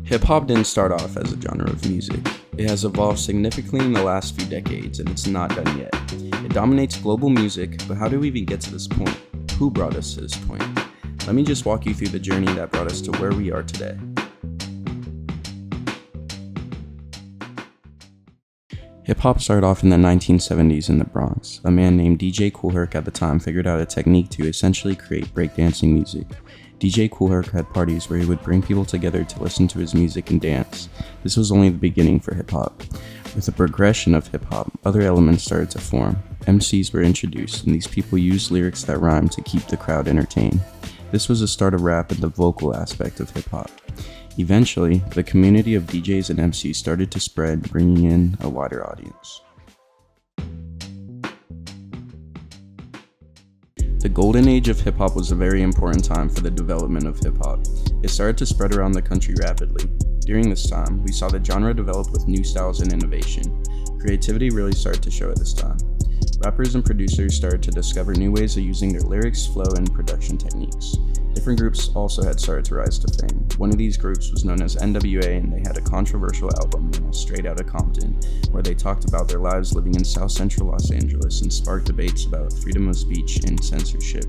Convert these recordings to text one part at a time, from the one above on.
Hip-hop didn't start off as a genre of music. It has evolved significantly in the last few decades, and it's not done yet. It dominates global music, but how did we even get to this point? Who brought us to this point? Let me just walk you through the journey that brought us to where we are today. Hip-hop started off in the 1970s in the Bronx. A man named DJ Kool Herc at the time figured out a technique to essentially create breakdancing music. DJ Kool Herc had parties where he would bring people together to listen to his music and dance. This was only the beginning for hip-hop. With the progression of hip-hop, other elements started to form. MCs were introduced, and these people used lyrics that rhymed to keep the crowd entertained. This was the start of rap and the vocal aspect of hip-hop. Eventually, the community of DJs and MCs started to spread, bringing in a wider audience. The golden age of hip-hop was a very important time for the development of hip-hop. It started to spread around the country rapidly. During this time, we saw the genre develop with new styles and innovation. Creativity really started to show at this time. Rappers and producers started to discover new ways of using their lyrics, flow, and production techniques. Different groups also had started to rise to fame. One of these groups was known as NWA, and they had a controversial album known as Straight Outta Compton, where they talked about their lives living in South Central Los Angeles and sparked debates about freedom of speech and censorship.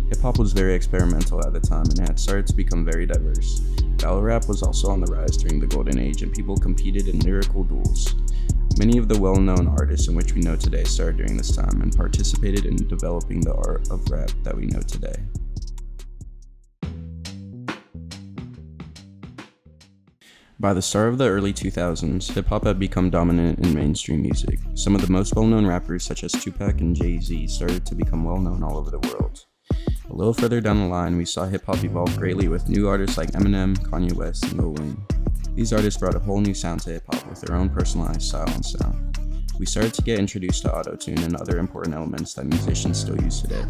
Hip-hop was very experimental at the time and had started to become very diverse. Battle rap was also on the rise during the golden age, and people competed in lyrical duels. Many of the well-known artists in which we know today started during this time and participated in developing the art of rap that we know today. By the start of the early 2000s, hip-hop had become dominant in mainstream music. Some of the most well-known rappers such as Tupac and Jay-Z started to become well-known all over the world. A little further down the line, we saw hip-hop evolve greatly with new artists like Eminem, Kanye West, and Lil Wayne. These artists brought a whole new sound to hip-hop with their own personalized style and sound. We started to get introduced to auto-tune and other important elements that musicians still use today.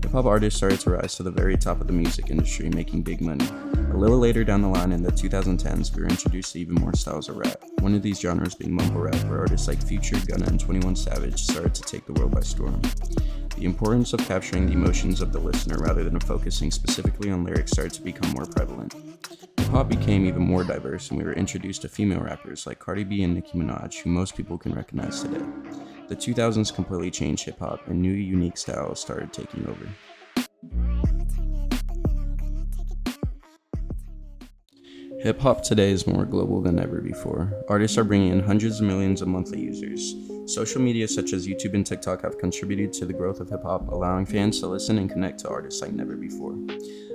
Hip-hop artists started to rise to the very top of the music industry, making big money. A little later down the line in the 2010s, we were introduced to even more styles of rap. One of these genres being mumble rap, where artists like Future, Gunna, and 21 Savage started to take the world by storm. The importance of capturing the emotions of the listener rather than focusing specifically on lyrics started to become more prevalent. Hip-hop became even more diverse, and we were introduced to female rappers like Cardi B and Nicki Minaj, who most people can recognize today. The 2000s completely changed hip-hop, and new unique styles started taking over. Hip-hop today is more global than ever before. Artists are bringing in hundreds of millions of monthly users. Social media such as YouTube and TikTok have contributed to the growth of hip-hop, allowing fans to listen and connect to artists like never before.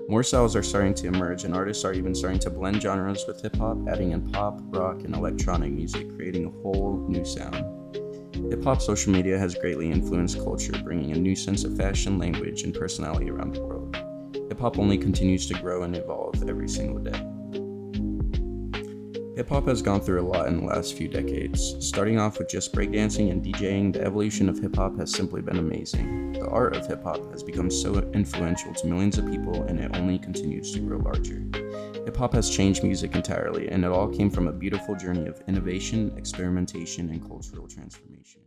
More styles are starting to emerge, and artists are even starting to blend genres with hip-hop, adding in pop, rock, and electronic music, creating a whole new sound. Hip-hop social media has greatly influenced culture, bringing a new sense of fashion, language, and personality around the world. Hip-hop only continues to grow and evolve every single day. Hip-hop has gone through a lot in the last few decades. Starting off with just breakdancing and DJing, the evolution of hip-hop has simply been amazing. The art of hip-hop has become so influential to millions of people, and it only continues to grow larger. Hip-hop has changed music entirely, and it all came from a beautiful journey of innovation, experimentation, and cultural transformation.